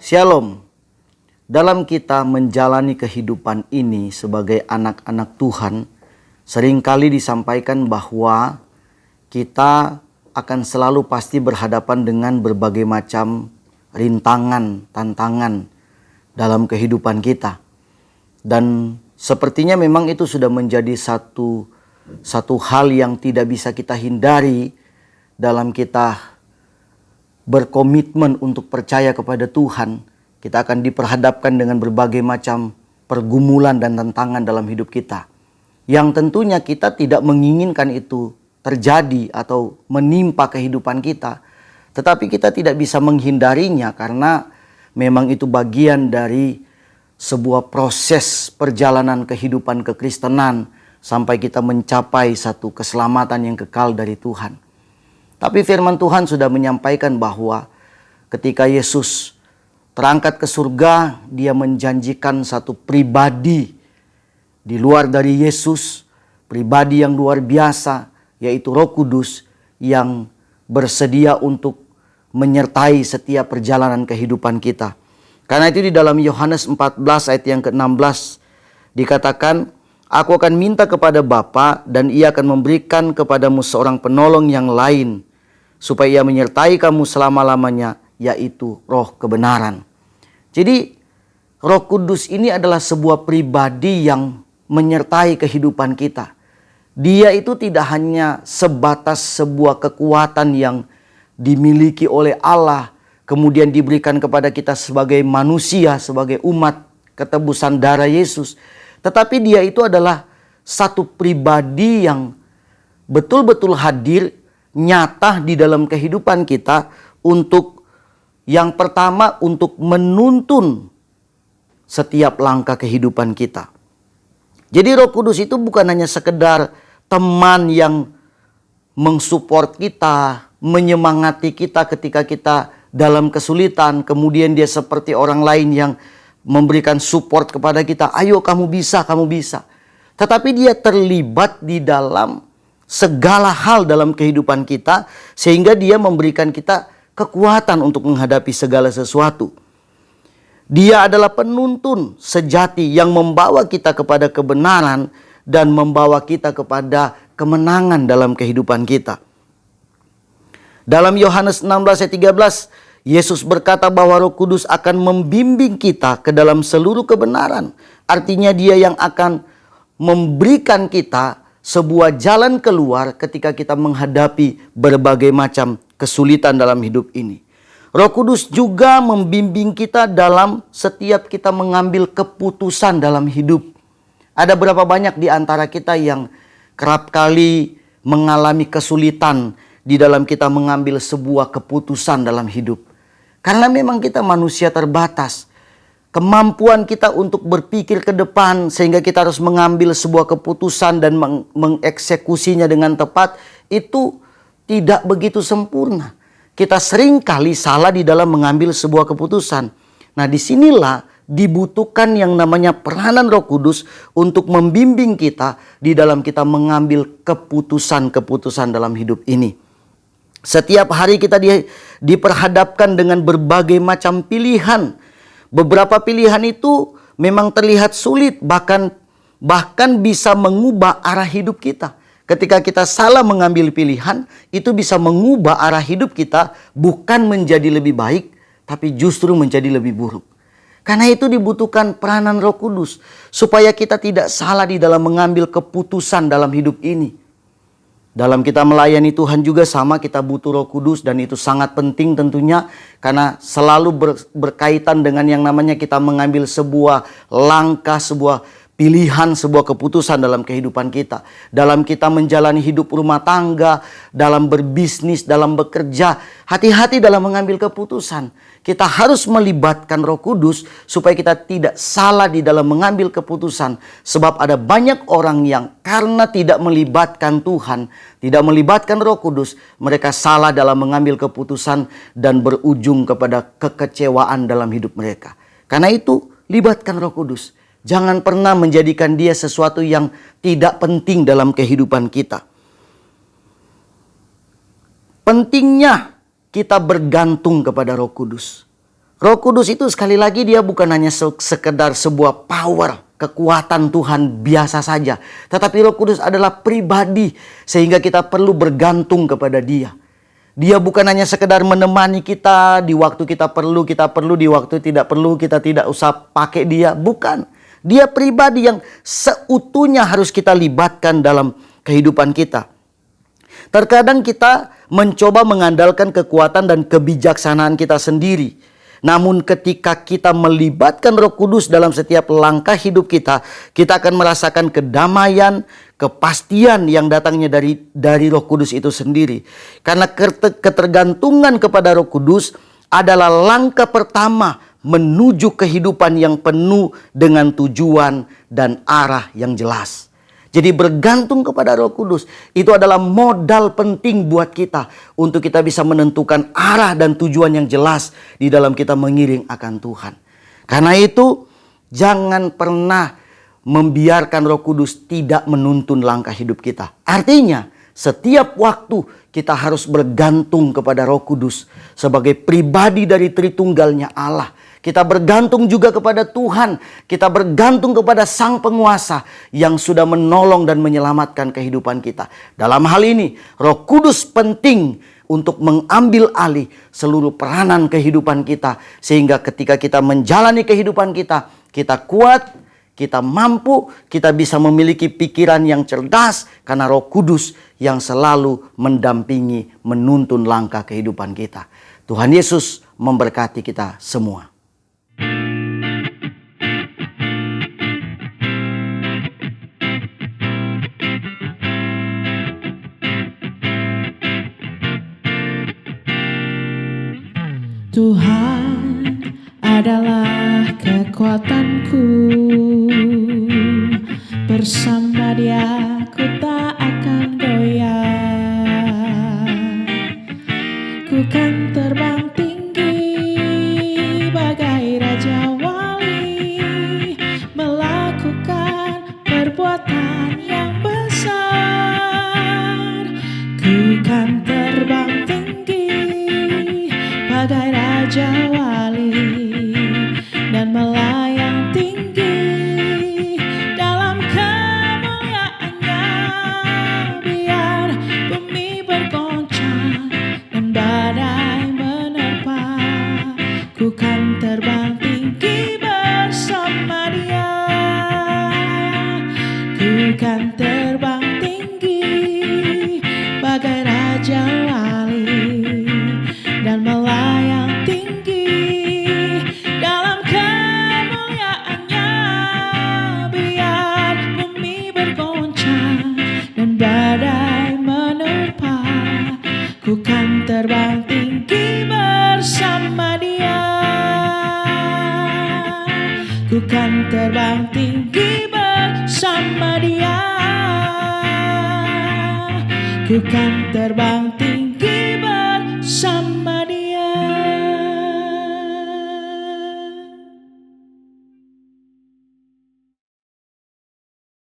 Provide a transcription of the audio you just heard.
Shalom. Dalam kita menjalani kehidupan ini sebagai anak-anak Tuhan, seringkali disampaikan bahwa kita akan selalu pasti berhadapan dengan berbagai macam rintangan, tantangan dalam kehidupan kita. Dan sepertinya memang itu sudah menjadi satu hal yang tidak bisa kita hindari dalam kita berkomitmen untuk percaya kepada Tuhan. Kita akan diperhadapkan dengan berbagai macam pergumulan dan tantangan dalam hidup kita, yang tentunya kita tidak menginginkan itu terjadi atau menimpa kehidupan kita. Tetapi kita tidak bisa menghindarinya karena memang itu bagian dari sebuah proses perjalanan kehidupan kekristenan sampai kita mencapai satu keselamatan yang kekal dari Tuhan. Tapi firman Tuhan sudah menyampaikan bahwa ketika Yesus terangkat ke surga, dia menjanjikan satu pribadi di luar dari Yesus, pribadi yang luar biasa, yaitu Roh Kudus yang bersedia untuk menyertai setiap perjalanan kehidupan kita. Karena itu di dalam Yohanes 14 ayat yang ke-16 dikatakan, "Aku akan minta kepada Bapa dan Ia akan memberikan kepadamu seorang penolong yang lain, supaya ia menyertai kamu selama-lamanya, yaitu Roh kebenaran." Jadi Roh Kudus ini adalah sebuah pribadi yang menyertai kehidupan kita. Dia itu tidak hanya sebatas sebuah kekuatan yang dimiliki oleh Allah, kemudian diberikan kepada kita sebagai manusia, sebagai umat ketebusan darah Yesus. Tetapi dia itu adalah satu pribadi yang betul-betul hadir, nyata di dalam kehidupan kita untuk yang pertama untuk menuntun setiap langkah kehidupan kita. Jadi Roh Kudus itu bukan hanya sekedar teman yang mensupport kita, menyemangati kita ketika kita dalam kesulitan, kemudian dia seperti orang lain yang memberikan support kepada kita, "Ayo kamu bisa, kamu bisa." Tetapi dia terlibat di dalam segala hal dalam kehidupan kita, sehingga dia memberikan kita kekuatan untuk menghadapi segala sesuatu. Dia adalah penuntun sejati yang membawa kita kepada kebenaran dan membawa kita kepada kemenangan dalam kehidupan kita. Dalam Yohanes 16 ayat 13, Yesus berkata bahwa Roh Kudus akan membimbing kita ke dalam seluruh kebenaran. Artinya dia yang akan memberikan kita sebuah jalan keluar ketika kita menghadapi berbagai macam kesulitan dalam hidup ini. Roh Kudus juga membimbing kita dalam setiap kita mengambil keputusan dalam hidup. Ada berapa banyak di antara kita yang kerap kali mengalami kesulitan di dalam kita mengambil sebuah keputusan dalam hidup. Karena memang kita manusia terbatas. Kemampuan kita untuk berpikir ke depan sehingga kita harus mengambil sebuah keputusan dan mengeksekusinya dengan tepat itu tidak begitu sempurna. Kita sering kali salah di dalam mengambil sebuah keputusan. Nah, disinilah dibutuhkan yang namanya peranan Roh Kudus untuk membimbing kita di dalam kita mengambil keputusan-keputusan dalam hidup ini. Setiap hari kita diperhadapkan dengan berbagai macam pilihan. Beberapa pilihan itu memang terlihat sulit, bahkan bisa mengubah arah hidup kita. Ketika kita salah mengambil pilihan, itu bisa mengubah arah hidup kita, bukan menjadi lebih baik, tapi justru menjadi lebih buruk. Karena itu dibutuhkan peranan Roh Kudus, supaya kita tidak salah di dalam mengambil keputusan dalam hidup ini. Dalam kita melayani Tuhan juga sama, kita butuh Roh Kudus, dan itu sangat penting tentunya karena selalu berkaitan dengan yang namanya kita mengambil sebuah langkah, sebuah pilihan, sebuah keputusan dalam kehidupan kita. Dalam kita menjalani hidup rumah tangga, dalam berbisnis, dalam bekerja, hati-hati dalam mengambil keputusan. Kita harus melibatkan Roh Kudus supaya kita tidak salah di dalam mengambil keputusan. Sebab ada banyak orang yang karena tidak melibatkan Tuhan, tidak melibatkan Roh Kudus, mereka salah dalam mengambil keputusan dan berujung kepada kekecewaan dalam hidup mereka. Karena itu, libatkan Roh Kudus. Jangan pernah menjadikan dia sesuatu yang tidak penting dalam kehidupan kita. Pentingnya kita bergantung kepada Roh Kudus. Roh Kudus itu sekali lagi dia bukan hanya sekedar sebuah power, kekuatan Tuhan biasa saja. Tetapi Roh Kudus adalah pribadi sehingga kita perlu bergantung kepada Dia. Dia bukan hanya sekedar menemani kita di waktu kita perlu, di waktu tidak perlu, kita tidak usah pakai Dia. Bukan. Dia pribadi yang seutuhnya harus kita libatkan dalam kehidupan kita. Terkadang kita mencoba mengandalkan kekuatan dan kebijaksanaan kita sendiri. Namun ketika kita melibatkan Roh Kudus dalam setiap langkah hidup kita, kita akan merasakan kedamaian, kepastian yang datangnya dari Roh Kudus itu sendiri. Karena ketergantungan kepada Roh Kudus adalah langkah pertama menuju kehidupan yang penuh dengan tujuan dan arah yang jelas. Jadi bergantung kepada Roh Kudus itu adalah modal penting buat kita untuk kita bisa menentukan arah dan tujuan yang jelas di dalam kita mengiring akan Tuhan. Karena itu jangan pernah membiarkan Roh Kudus tidak menuntun langkah hidup kita. Artinya setiap waktu kita harus bergantung kepada Roh Kudus sebagai pribadi dari Tritunggalnya Allah. Kita bergantung juga kepada Tuhan. Kita bergantung kepada Sang Penguasa yang sudah menolong dan menyelamatkan kehidupan kita. Dalam hal ini, Roh Kudus penting untuk mengambil alih seluruh peranan kehidupan kita. Sehingga ketika kita menjalani kehidupan kita, kita kuat, kita mampu, kita bisa memiliki pikiran yang cerdas. Karena Roh Kudus yang selalu mendampingi, menuntun langkah kehidupan kita. Tuhan Yesus memberkati kita semua. Tuhan adalah kekuatanku, bersama Dia ku tak akan goyah. Ku kan terbang tinggi bagai Raja Wali, melakukan perbuatan yang besar. Ku kan terbang tinggi bagai Raja Wali dan melayang tinggi dalam kemuliaannya. Biar bumi bergoncang dan badai menerpa, ku kan terbang tinggi bersama Dia. Ku kan terbang tinggi bagai Raja Wali dan melayang tinggi dalam kemuliaannya. Biar bumi bergoncang dan badai menerpa, ku kan terbang tinggi bersama Dia. Ku kan terbang tinggi bersama Dia. Ku kan terbang tinggi